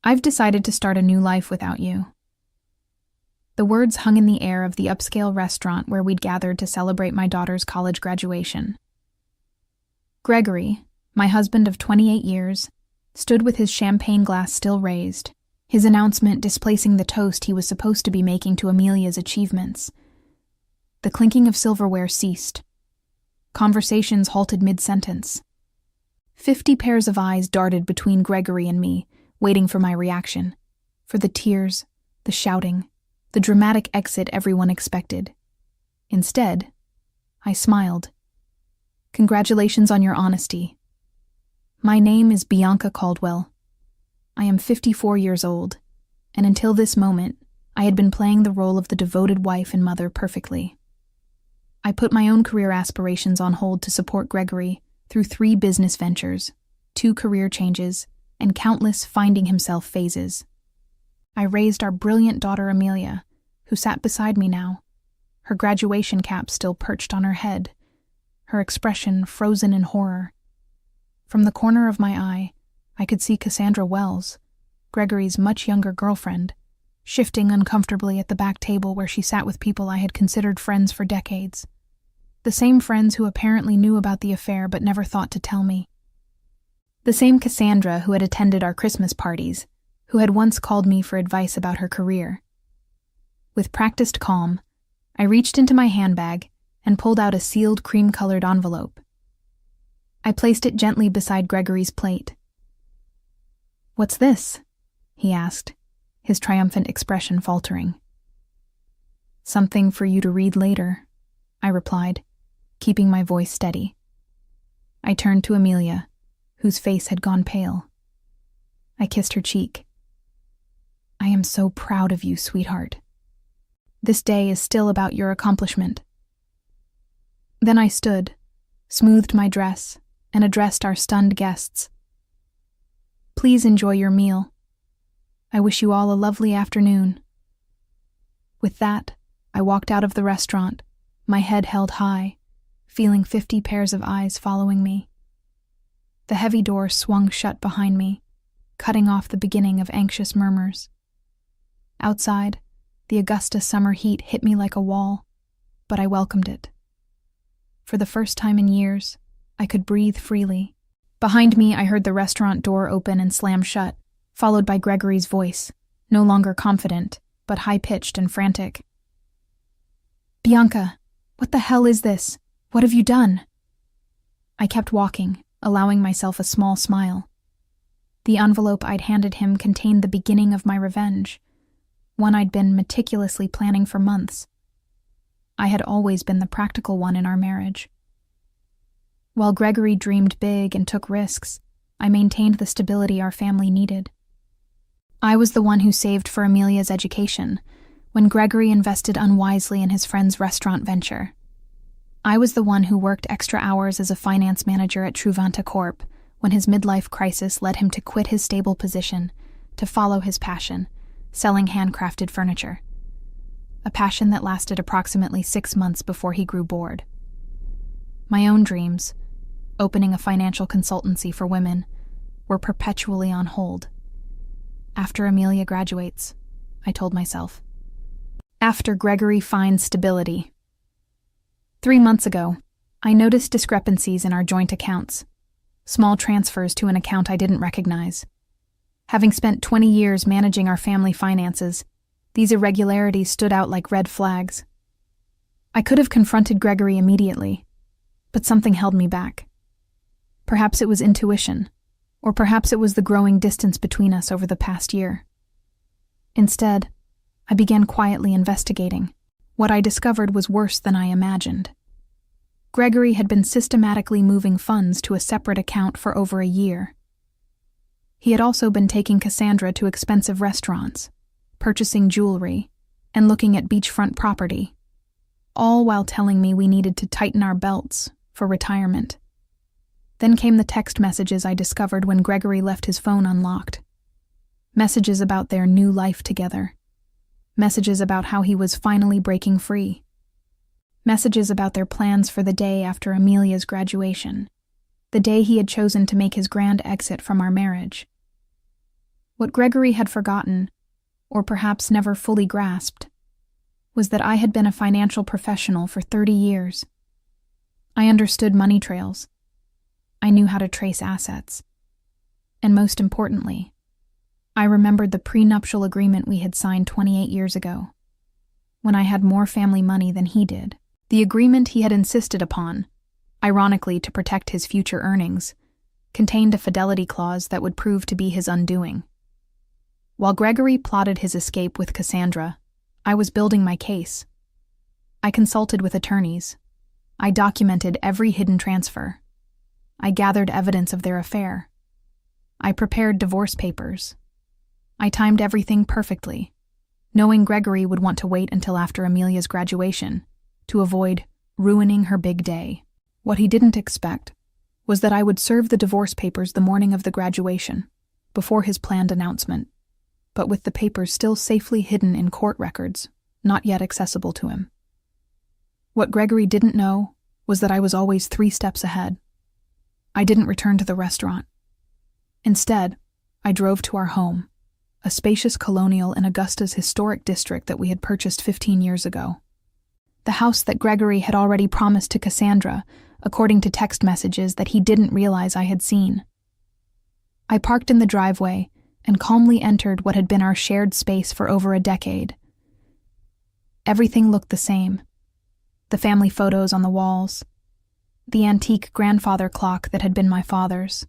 I've decided to start a new life without you." The words hung in the air of the upscale restaurant where we'd gathered to celebrate my daughter's college graduation. Gregory, my husband of 28 years, stood with his champagne glass still raised, his announcement displacing the toast he was supposed to be making to Amelia's achievements. The clinking of silverware ceased. Conversations halted mid-sentence. 50 pairs of eyes darted between Gregory and me, waiting for my reaction, for the tears, the shouting, the dramatic exit everyone expected. Instead, I smiled. "Congratulations on your honesty. My name is Bianca Caldwell. I am 54 years old, and until this moment, I had been playing the role of the devoted wife and mother perfectly. I put my own career aspirations on hold to support Gregory through 3 business ventures, 2 career changes, and countless finding himself phases. I raised our brilliant daughter Amelia, who sat beside me now, her graduation cap still perched on her head, her expression frozen in horror. From the corner of my eye, I could see Cassandra Wells, Gregory's much younger girlfriend, shifting uncomfortably at the back table where she sat with people I had considered friends for decades. The same friends who apparently knew about the affair but never thought to tell me. The same Cassandra who had attended our Christmas parties, who had once called me for advice about her career. With practiced calm, I reached into my handbag and pulled out a sealed cream-colored envelope. I placed it gently beside Gregory's plate. "What's this?" he asked, his triumphant expression faltering. "Something for you to read later," I replied, keeping my voice steady. I turned to Amelia, whose face had gone pale. I kissed her cheek. "I am so proud of you, sweetheart. This day is still about your accomplishment." Then I stood, smoothed my dress, and addressed our stunned guests. "Please enjoy your meal. I wish you all a lovely afternoon." With that, I walked out of the restaurant, my head held high, feeling 50 pairs of eyes following me. The heavy door swung shut behind me, cutting off the beginning of anxious murmurs. Outside, the Augusta summer heat hit me like a wall, but I welcomed it. For the first time in years, I could breathe freely. Behind me, I heard the restaurant door open and slam shut, followed by Gregory's voice, no longer confident, but high-pitched and frantic. "Bianca, what the hell is this? What have you done?" I kept walking, allowing myself a small smile. The envelope I'd handed him contained the beginning of my revenge, one I'd been meticulously planning for months. I had always been the practical one in our marriage. While Gregory dreamed big and took risks, I maintained the stability our family needed. I was the one who saved for Amelia's education, when Gregory invested unwisely in his friend's restaurant venture. I was the one who worked extra hours as a finance manager at Truvanta Corp. When his midlife crisis led him to quit his stable position, to follow his passion, selling handcrafted furniture. A passion that lasted approximately 6 months before he grew bored. My own dreams, opening a financial consultancy for women, were perpetually on hold. After Amelia graduates, I told myself. After Gregory finds stability. 3 months ago, I noticed discrepancies in our joint accounts, small transfers to an account I didn't recognize. Having spent 20 years managing our family finances, these irregularities stood out like red flags. I could have confronted Gregory immediately, but something held me back. Perhaps it was intuition, or perhaps it was the growing distance between us over the past year. Instead, I began quietly investigating. What I discovered was worse than I imagined. Gregory had been systematically moving funds to a separate account for over a year. He had also been taking Cassandra to expensive restaurants, purchasing jewelry, and looking at beachfront property, all while telling me we needed to tighten our belts for retirement. Then came the text messages I discovered when Gregory left his phone unlocked. Messages about their new life together. Messages about how he was finally breaking free. Messages about their plans for the day after Amelia's graduation, the day he had chosen to make his grand exit from our marriage. What Gregory had forgotten, or perhaps never fully grasped, was that I had been a financial professional for 30 years. I understood money trails. I knew how to trace assets. And most importantly, I remembered the prenuptial agreement we had signed 28 years ago, when I had more family money than he did. The agreement he had insisted upon, ironically to protect his future earnings, contained a fidelity clause that would prove to be his undoing. While Gregory plotted his escape with Cassandra, I was building my case. I consulted with attorneys. I documented every hidden transfer. I gathered evidence of their affair. I prepared divorce papers. I timed everything perfectly, knowing Gregory would want to wait until after Amelia's graduation to avoid ruining her big day. What he didn't expect was that I would serve the divorce papers the morning of the graduation, before his planned announcement, but with the papers still safely hidden in court records, not yet accessible to him. What Gregory didn't know was that I was always 3 steps ahead. I didn't return to the restaurant. Instead, I drove to our home, a spacious colonial in Augusta's historic district that we had purchased 15 years ago. The house that Gregory had already promised to Cassandra, according to text messages that he didn't realize I had seen. I parked in the driveway and calmly entered what had been our shared space for over a decade. Everything looked the same. The family photos on the walls, the antique grandfather clock that had been my father's,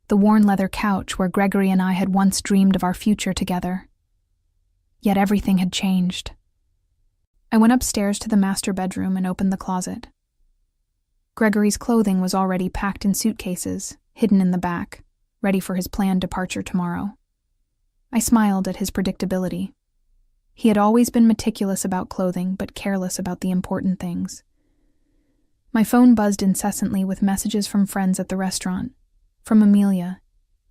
the worn leather couch where Gregory and I had once dreamed of our future together. Yet everything had changed. I went upstairs to the master bedroom and opened the closet. Gregory's clothing was already packed in suitcases, hidden in the back, ready for his planned departure tomorrow. I smiled at his predictability. He had always been meticulous about clothing, but careless about the important things. My phone buzzed incessantly with messages from friends at the restaurant, from Amelia,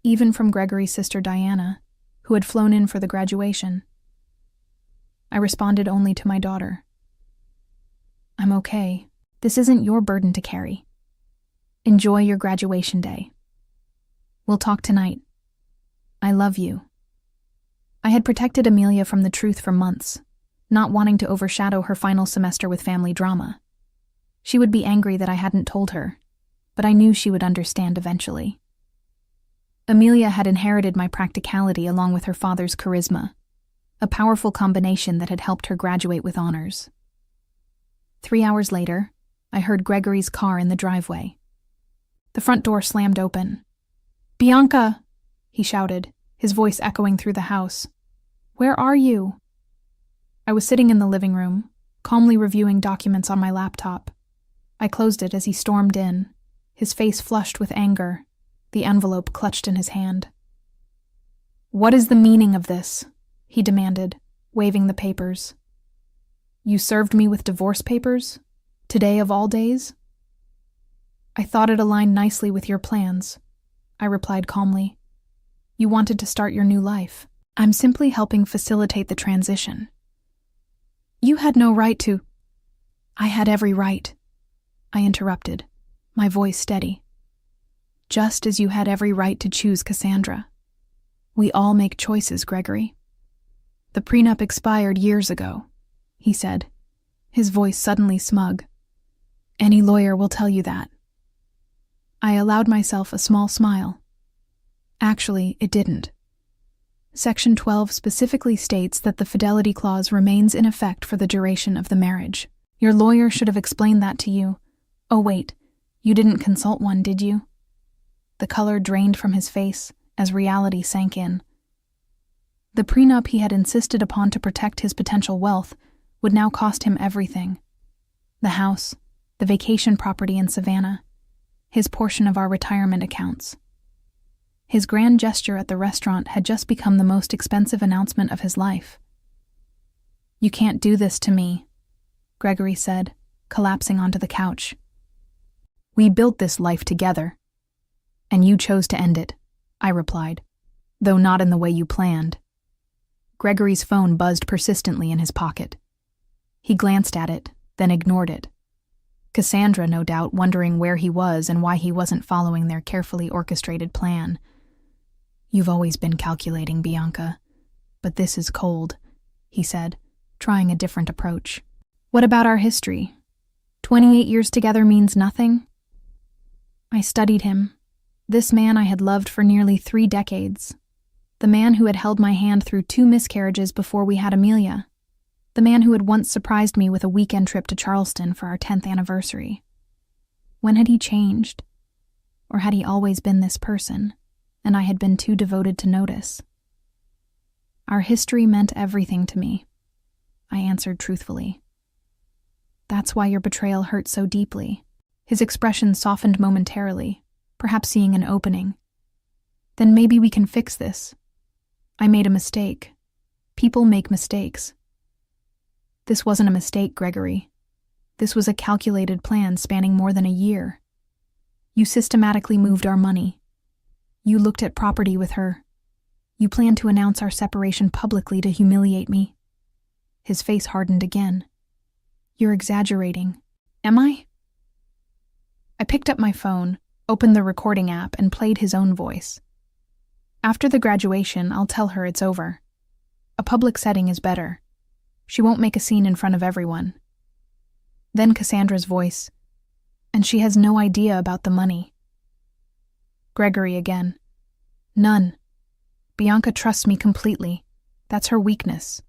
even from Gregory's sister Diana, who had flown in for the graduation. I responded only to my daughter. "I'm okay. This isn't your burden to carry. Enjoy your graduation day. We'll talk tonight. I love you." I had protected Amelia from the truth for months, not wanting to overshadow her final semester with family drama. She would be angry that I hadn't told her, but I knew she would understand eventually. Amelia had inherited my practicality along with her father's charisma, a powerful combination that had helped her graduate with honors. 3 hours later, I heard Gregory's car in the driveway. The front door slammed open. "Bianca!" he shouted, his voice echoing through the house. "Where are you?" I was sitting in the living room, calmly reviewing documents on my laptop. I closed it as he stormed in, his face flushed with anger, the envelope clutched in his hand. "What is the meaning of this?" he demanded, waving the papers. "You served me with divorce papers? Today of all days?" "I thought it aligned nicely with your plans," I replied calmly. "You wanted to start your new life. I'm simply helping facilitate the transition." "You had no right to—" "I had every right," I interrupted, my voice steady. "Just as you had every right to choose Cassandra. We all make choices, Gregory." "The prenup expired years ago," he said, his voice suddenly smug. "Any lawyer will tell you that." I allowed myself a small smile. Actually, it didn't. Section 12 specifically states that the fidelity clause remains in effect for the duration of the marriage. Your lawyer should have explained that to you. Oh wait, you didn't consult one, did you? The color drained from his face as reality sank in. The prenup he had insisted upon to protect his potential wealth would now cost him everything. The house, the vacation property in Savannah, his portion of our retirement accounts. His grand gesture at the restaurant had just become the most expensive announcement of his life. "You can't do this to me," Gregory said, collapsing onto the couch. "We built this life together, and you chose to end it," I replied, "though not in the way you planned." Gregory's phone buzzed persistently in his pocket. He glanced at it, then ignored it. Cassandra, no doubt, wondering where he was and why he wasn't following their carefully orchestrated plan. You've always been calculating, Bianca. But this is cold, he said, trying a different approach. What about our history? 28 years together means nothing? I studied him. This man I had loved for nearly 3 decades. The man who had held my hand through 2 miscarriages before we had Amelia. The man who had once surprised me with a weekend trip to Charleston for our 10th anniversary. When had he changed? Or had he always been this person, and I had been too devoted to notice? Our history meant everything to me, I answered truthfully. That's why your betrayal hurt so deeply. His expression softened momentarily, perhaps seeing an opening. Then maybe we can fix this. I made a mistake. People make mistakes. This wasn't a mistake, Gregory. This was a calculated plan spanning more than a year. You systematically moved our money. You looked at property with her. You planned to announce our separation publicly to humiliate me. His face hardened again. You're exaggerating. Am I? I picked up my phone, opened the recording app, and played his own voice. After the graduation, I'll tell her it's over. A public setting is better. She won't make a scene in front of everyone. Then Cassandra's voice. And she has no idea about the money. Gregory again. None. Bianca trusts me completely. That's her weakness.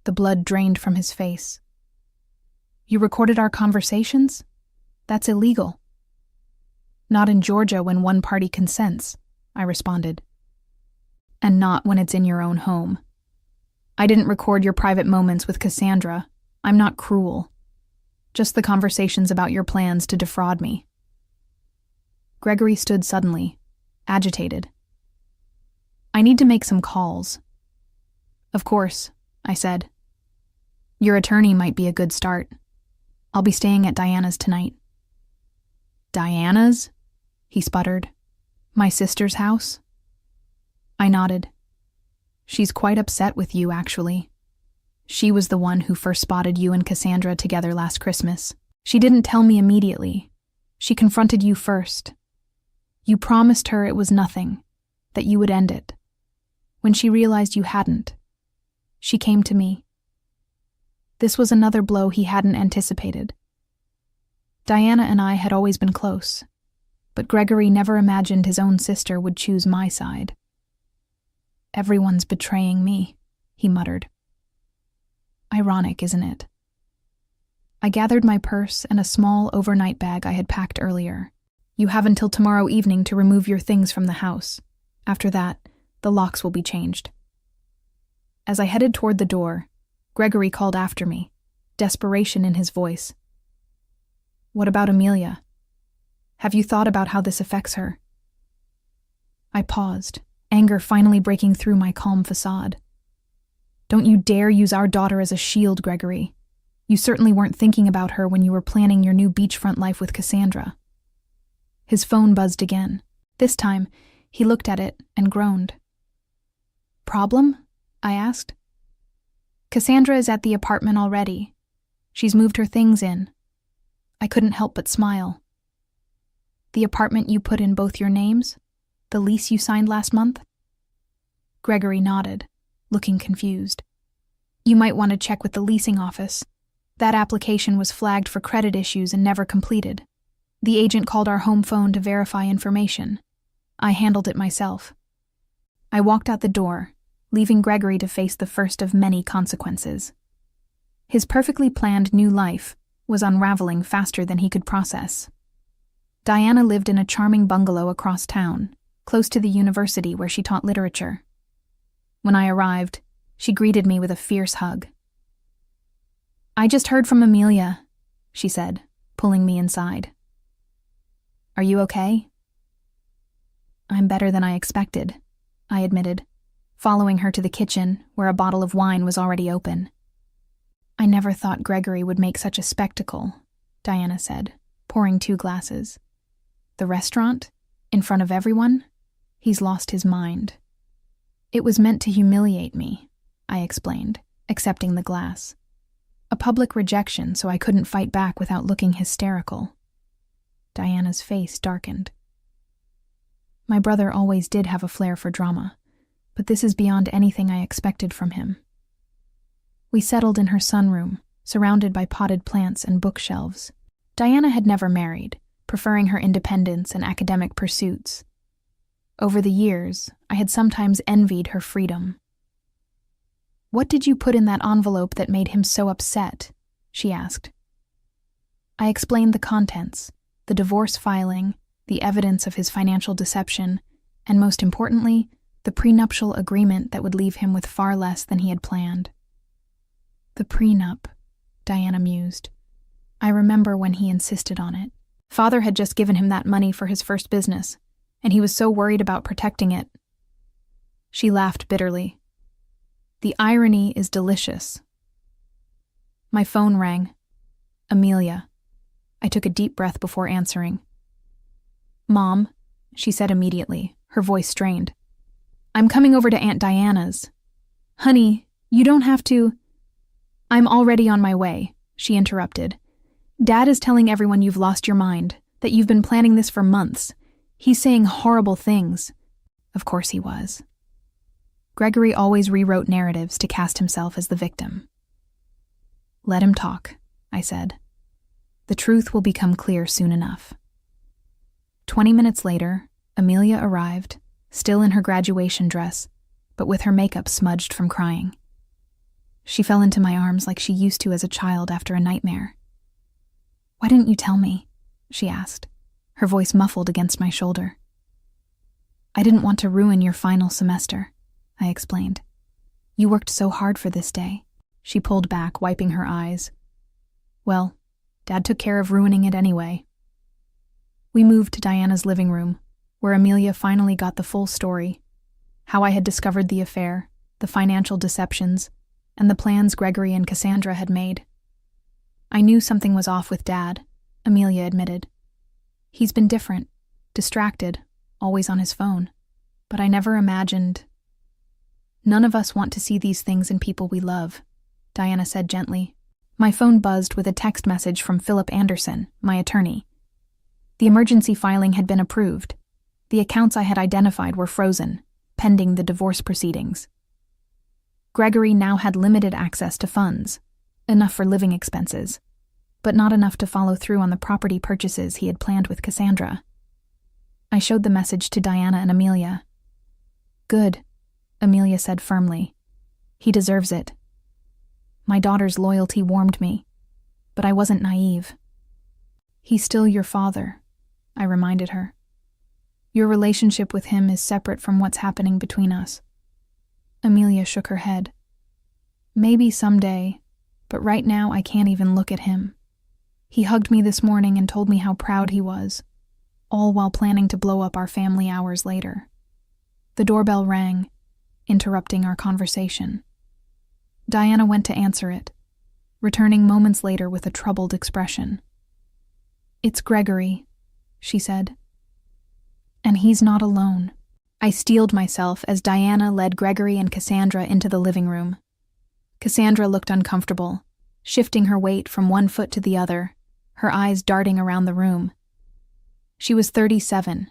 The blood drained from his face. You recorded our conversations? That's illegal. Not in Georgia when one party consents, I responded. And not when it's in your own home. I didn't record your private moments with Cassandra. I'm not cruel. Just the conversations about your plans to defraud me. Gregory stood suddenly, agitated. I need to make some calls. Of course, I said. Your attorney might be a good start. I'll be staying at Diana's tonight. Diana's? He sputtered. My sister's house? I nodded. She's quite upset with you, actually. She was the one who first spotted you and Cassandra together last Christmas. She didn't tell me immediately. She confronted you first. You promised her it was nothing, that you would end it. When she realized you hadn't, she came to me. This was another blow he hadn't anticipated. Diana and I had always been close, but Gregory never imagined his own sister would choose my side. Everyone's betraying me, he muttered. Ironic, isn't it? I gathered my purse and a small overnight bag I had packed earlier. You have until tomorrow evening to remove your things from the house. After that, the locks will be changed. As I headed toward the door, Gregory called after me, desperation in his voice. What about Amelia? Have you thought about how this affects her? I paused, anger finally breaking through my calm facade. Don't you dare use our daughter as a shield, Gregory. You certainly weren't thinking about her when you were planning your new beachfront life with Cassandra. His phone buzzed again. This time, he looked at it and groaned. Problem? I asked. Cassandra is at the apartment already. She's moved her things in. I couldn't help but smile. The apartment you put in both your names? The lease you signed last month? Gregory nodded, looking confused. You might want to check with the leasing office. That application was flagged for credit issues and never completed. The agent called our home phone to verify information. I handled it myself. I walked out the door, leaving Gregory to face the first of many consequences. His perfectly planned new life was unraveling faster than he could process. Diana lived in a charming bungalow across town, close to the university where she taught literature. When I arrived, she greeted me with a fierce hug. I just heard from Amelia, she said, pulling me inside. Are you okay? I'm better than I expected, I admitted, following her to the kitchen where a bottle of wine was already open. I never thought Gregory would make such a spectacle, Diana said, pouring 2 glasses. The restaurant? In front of everyone? He's lost his mind. It was meant to humiliate me, I explained, accepting the glass. A public rejection so I couldn't fight back without looking hysterical. Diana's face darkened. My brother always did have a flair for drama, but this is beyond anything I expected from him. We settled in her sunroom, surrounded by potted plants and bookshelves. Diana had never married, preferring her independence and academic pursuits. Over the years, I had sometimes envied her freedom. "What did you put in that envelope that made him so upset?" she asked. I explained the contents, the divorce filing, the evidence of his financial deception, and most importantly, the prenuptial agreement that would leave him with far less than he had planned. "The prenup," Diana mused. "I remember when he insisted on it. Father had just given him that money for his first business, and he was so worried about protecting it." She laughed bitterly. "The irony is delicious." My phone rang. Amelia. I took a deep breath before answering. "Mom," she said immediately, her voice strained. "I'm coming over to Aunt Diana's." "Honey, you don't have to—" "I'm already on my way," she interrupted. "Dad is telling everyone you've lost your mind, that you've been planning this for months. He's saying horrible things." Of course he was. Gregory always rewrote narratives to cast himself as the victim. "Let him talk," I said. "The truth will become clear soon enough." 20 minutes later, Amelia arrived, still in her graduation dress, but with her makeup smudged from crying. She fell into my arms like she used to as a child after a nightmare. "Why didn't you tell me?" she asked, her voice muffled against my shoulder. "I didn't want to ruin your final semester," I explained. "You worked so hard for this day." She pulled back, wiping her eyes. "Well, Dad took care of ruining it anyway." We moved to Diana's living room, where Amelia finally got the full story: how I had discovered the affair, the financial deceptions, and the plans Gregory and Cassandra had made. "I knew something was off with Dad," Amelia admitted. "He's been different, distracted, always on his phone. But I never imagined—" "None of us want to see these things in people we love," Diana said gently. My phone buzzed with a text message from Philip Anderson, my attorney. The emergency filing had been approved. The accounts I had identified were frozen, pending the divorce proceedings. Gregory now had limited access to funds, enough for living expenses, but not enough to follow through on the property purchases he had planned with Cassandra. I showed the message to Diana and Amelia. "Good," Amelia said firmly. "He deserves it." My daughter's loyalty warmed me, but I wasn't naive. "He's still your father," I reminded her. "Your relationship with him is separate from what's happening between us." Amelia shook her head. "Maybe someday, but right now I can't even look at him. He hugged me this morning and told me how proud he was, all while planning to blow up our family hours later." The doorbell rang, interrupting our conversation. Diana went to answer it, returning moments later with a troubled expression. "It's Gregory," she said. "And he's not alone." I steeled myself as Diana led Gregory and Cassandra into the living room. Cassandra looked uncomfortable, shifting her weight from one foot to the other, her eyes darting around the room. She was 37.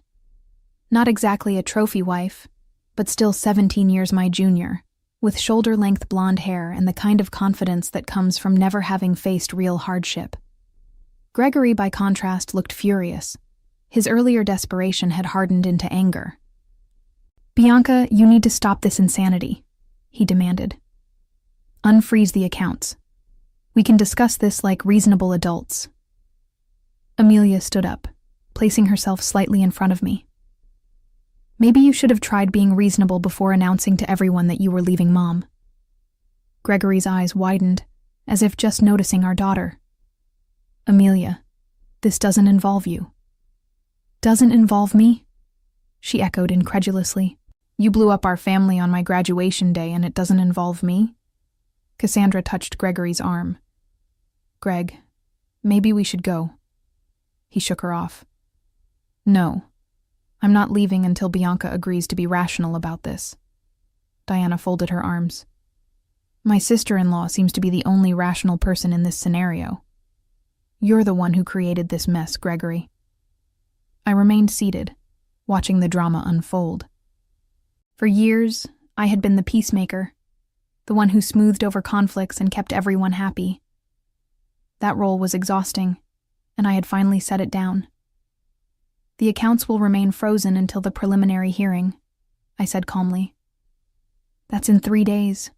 Not exactly a trophy wife, but still 17 years my junior, with shoulder-length blonde hair and the kind of confidence that comes from never having faced real hardship. Gregory, by contrast, looked furious. His earlier desperation had hardened into anger. "Bianca, you need to stop this insanity," he demanded. "Unfreeze the accounts. We can discuss this like reasonable adults." Amelia stood up, placing herself slightly in front of me. "Maybe you should have tried being reasonable before announcing to everyone that you were leaving Mom." Gregory's eyes widened, as if just noticing our daughter. "Amelia, this doesn't involve you." "Doesn't involve me?" she echoed incredulously. "You blew up our family on my graduation day and it doesn't involve me?" Cassandra touched Gregory's arm. "Greg, maybe we should go." He shook her off. "No. I'm not leaving until Bianca agrees to be rational about this." Diana folded her arms. "My sister-in-law seems to be the only rational person in this scenario. You're the one who created this mess, Gregory." I remained seated, watching the drama unfold. For years, I had been the peacemaker, the one who smoothed over conflicts and kept everyone happy. That role was exhausting, and I had finally set it down. The accounts will remain frozen until the preliminary hearing, I said calmly. That's in 3 days.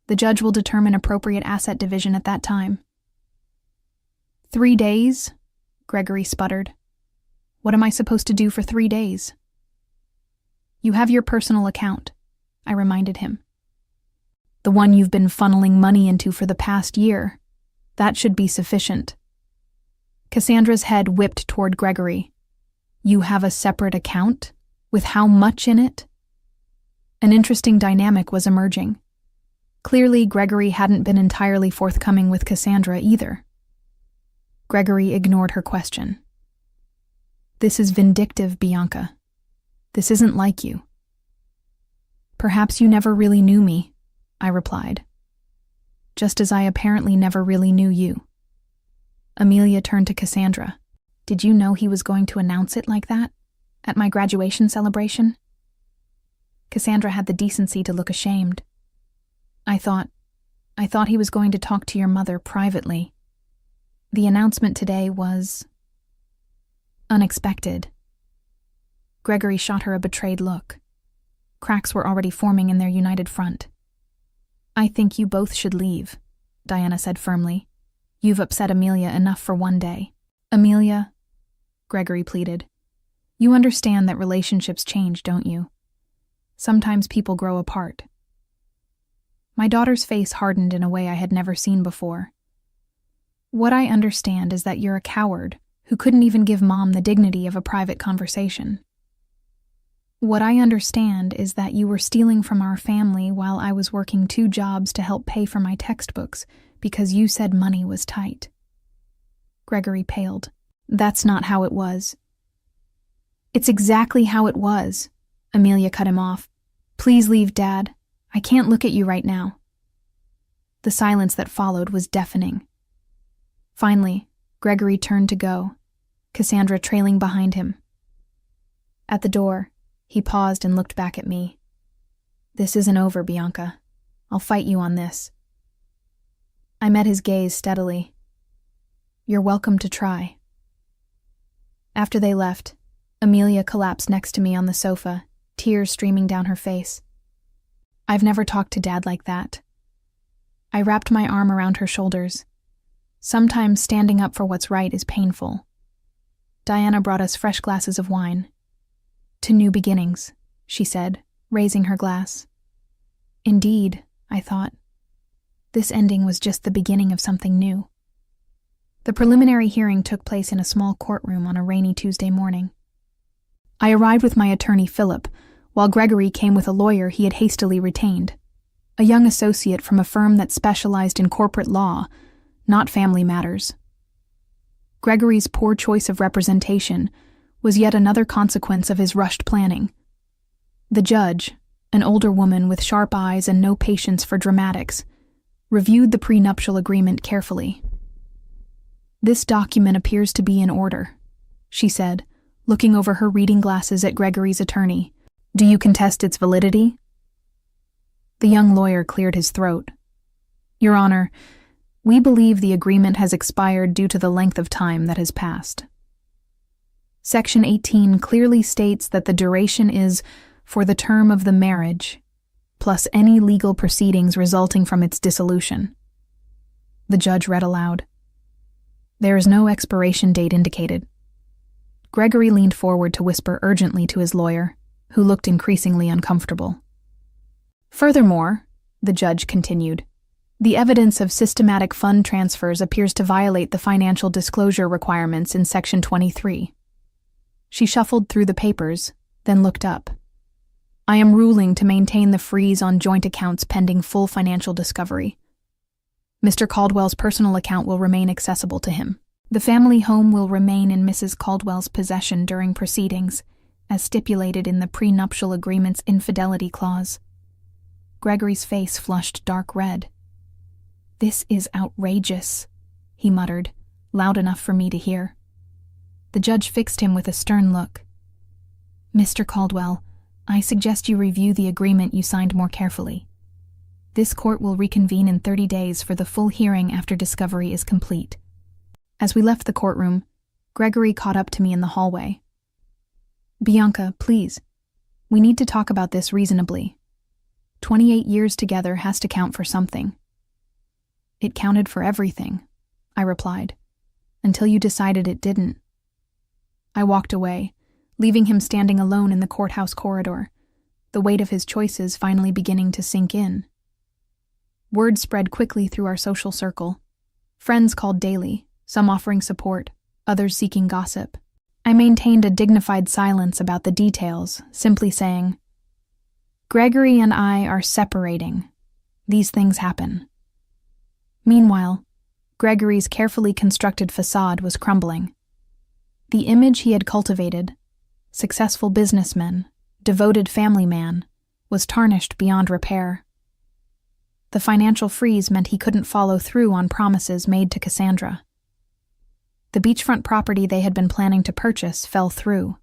The judge will determine appropriate asset division at that time. 3 days? Gregory sputtered. What am I supposed to do for 3 days? You have your personal account, I reminded him. The one you've been funneling money into for the past year. That should be sufficient. Cassandra's head whipped toward Gregory. You have a separate account? With how much in it? An interesting dynamic was emerging. Clearly, Gregory hadn't been entirely forthcoming with Cassandra either. Gregory ignored her question. This is vindictive, Bianca. This isn't like you. Perhaps you never really knew me, I replied. Just as I apparently never really knew you. Amelia turned to Cassandra. Did you know he was going to announce it like that? At my graduation celebration? Cassandra had the decency to look ashamed. I thought he was going to talk to your mother privately. The announcement today was unexpected. Gregory shot her a betrayed look. Cracks were already forming in their united front. I think you both should leave, Diana said firmly. You've upset Amelia enough for one day. Amelia, Gregory pleaded. You understand that relationships change, don't you? Sometimes people grow apart. My daughter's face hardened in a way I had never seen before. What I understand is that you're a coward who couldn't even give Mom the dignity of a private conversation. What I understand is that you were stealing from our family while I was working 2 jobs to help pay for my textbooks because you said money was tight. Gregory paled. That's not how it was. It's exactly how it was. Amelia cut him off. Please leave, Dad. I can't look at you right now. The silence that followed was deafening. Finally, Gregory turned to go, Cassandra trailing behind him. At the door, he paused and looked back at me. This isn't over, Bianca. I'll fight you on this. I met his gaze steadily. You're welcome to try. After they left, Amelia collapsed next to me on the sofa, tears streaming down her face. I've never talked to Dad like that. I wrapped my arm around her shoulders. Sometimes standing up for what's right is painful. Diana brought us fresh glasses of wine. To new beginnings, she said, raising her glass. Indeed, I thought. This ending was just the beginning of something new. The preliminary hearing took place in a small courtroom on a rainy Tuesday morning. I arrived with my attorney, Philip, while Gregory came with a lawyer he had hastily retained, a young associate from a firm that specialized in corporate law, not family matters. Gregory's poor choice of representation was yet another consequence of his rushed planning. The judge, an older woman with sharp eyes and no patience for dramatics, reviewed the prenuptial agreement carefully. This document appears to be in order, she said, looking over her reading glasses at Gregory's attorney. Do you contest its validity? The young lawyer cleared his throat. Your Honor, we believe the agreement has expired due to the length of time that has passed. Section 18 clearly states that the duration is for the term of the marriage, plus any legal proceedings resulting from its dissolution. The judge read aloud. There is no expiration date indicated. Gregory leaned forward to whisper urgently to his lawyer, who looked increasingly uncomfortable. Furthermore, the judge continued, the evidence of systematic fund transfers appears to violate the financial disclosure requirements in Section 23. She shuffled through the papers, then looked up. I am ruling to maintain the freeze on joint accounts pending full financial discovery. Mr. Caldwell's personal account will remain accessible to him. The family home will remain in Mrs. Caldwell's possession during proceedings, as stipulated in the prenuptial agreement's infidelity clause. Gregory's face flushed dark red. This is outrageous, he muttered, loud enough for me to hear. The judge fixed him with a stern look. Mr. Caldwell, I suggest you review the agreement you signed more carefully. This court will reconvene in 30 days for the full hearing after discovery is complete. As we left the courtroom, Gregory caught up to me in the hallway. Bianca, please. We need to talk about this reasonably. 28 years together has to count for something. It counted for everything, I replied, until you decided it didn't. I walked away, leaving him standing alone in the courthouse corridor, the weight of his choices finally beginning to sink in. Word spread quickly through our social circle. Friends called daily, some offering support, others seeking gossip. I maintained a dignified silence about the details, simply saying, Gregory and I are separating. These things happen. Meanwhile, Gregory's carefully constructed facade was crumbling. The image he had cultivated, successful businessman, devoted family man, was tarnished beyond repair. The financial freeze meant he couldn't follow through on promises made to Cassandra. The beachfront property they had been planning to purchase fell through.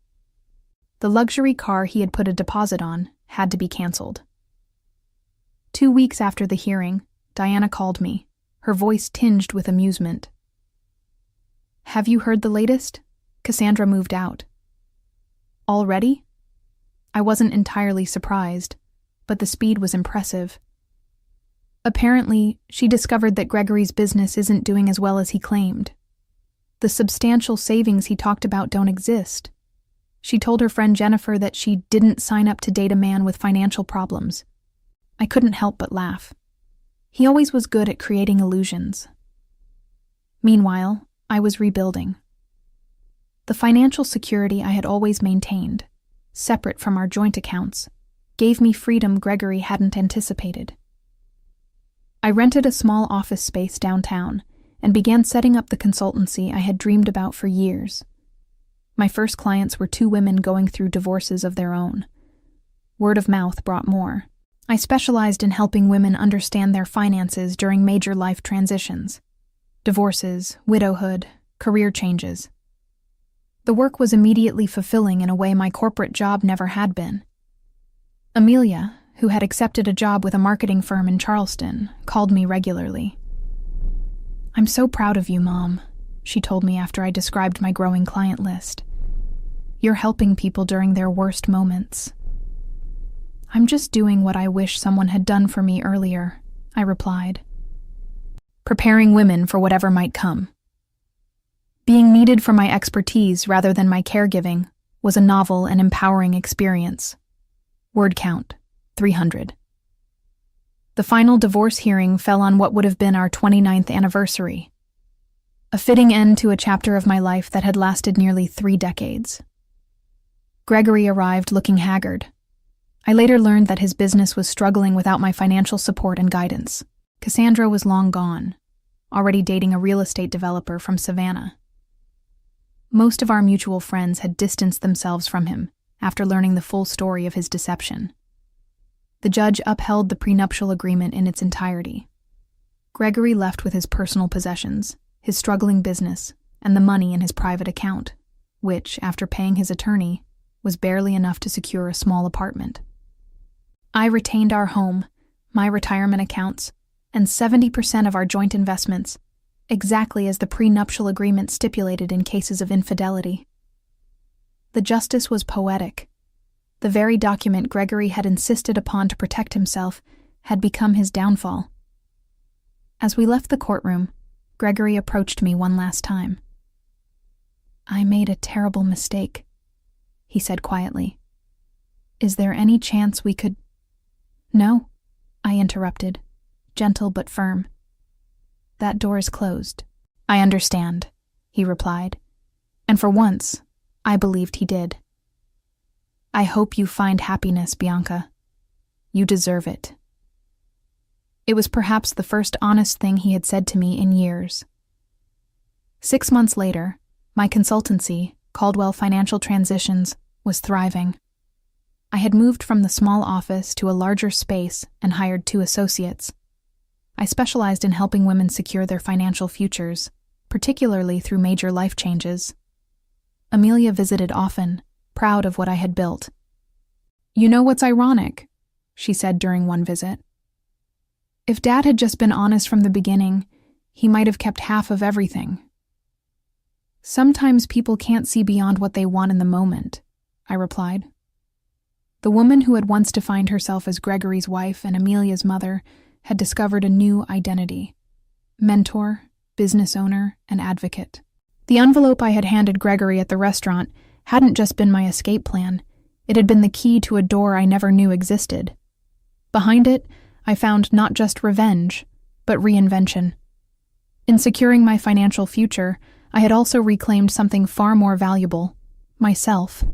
The luxury car he had put a deposit on had to be canceled. 2 weeks after the hearing, Diana called me, her voice tinged with amusement. Have you heard the latest? Cassandra moved out. Already? I wasn't entirely surprised, but the speed was impressive. Apparently, she discovered that Gregory's business isn't doing as well as he claimed. The substantial savings he talked about don't exist. She told her friend Jennifer that she didn't sign up to date a man with financial problems. I couldn't help but laugh. He always was good at creating illusions. Meanwhile, I was rebuilding. The financial security I had always maintained, separate from our joint accounts, gave me freedom Gregory hadn't anticipated. I rented a small office space downtown and began setting up the consultancy I had dreamed about for years. My first clients were 2 women going through divorces of their own. Word of mouth brought more. I specialized in helping women understand their finances during major life transitions: divorces, widowhood, career changes. The work was immediately fulfilling in a way my corporate job never had been. Amelia, who had accepted a job with a marketing firm in Charleston, called me regularly. I'm so proud of you, Mom, she told me after I described my growing client list. You're helping people during their worst moments. I'm just doing what I wish someone had done for me earlier, I replied. Preparing women for whatever might come. Being needed for my expertise rather than my caregiving was a novel and empowering experience. Word count, 300. The final divorce hearing fell on what would have been our 29th anniversary. A fitting end to a chapter of my life that had lasted nearly 3 decades. Gregory arrived looking haggard. I later learned that his business was struggling without my financial support and guidance. Cassandra was long gone, already dating a real estate developer from Savannah. Most of our mutual friends had distanced themselves from him after learning the full story of his deception. The judge upheld the prenuptial agreement in its entirety. Gregory left with his personal possessions, his struggling business, and the money in his private account, which, after paying his attorney, was barely enough to secure a small apartment. I retained our home, my retirement accounts, and 70% of our joint investments, exactly as the prenuptial agreement stipulated in cases of infidelity. The justice was poetic. The very document Gregory had insisted upon to protect himself had become his downfall. As we left the courtroom, Gregory approached me one last time. I made a terrible mistake, he said quietly. Is there any chance we could— No, I interrupted, gentle but firm. That door is closed. I understand, he replied, and for once, I believed he did. I hope you find happiness, Bianca. You deserve it. It was perhaps the first honest thing he had said to me in years. 6 months later, my consultancy, Caldwell Financial Transitions, was thriving. I had moved from the small office to a larger space and hired 2 associates. I specialized in helping women secure their financial futures, particularly through major life changes. Amelia visited often, proud of what I had built. "You know what's ironic?" she said during one visit. "If Dad had just been honest from the beginning, he might have kept half of everything." "Sometimes people can't see beyond what they want in the moment," I replied. The woman who had once defined herself as Gregory's wife and Amelia's mother had discovered a new identity: mentor, business owner, and advocate. The envelope I had handed Gregory at the restaurant hadn't just been my escape plan, it had been the key to a door I never knew existed. Behind it, I found not just revenge, but reinvention. In securing my financial future, I had also reclaimed something far more valuable: myself.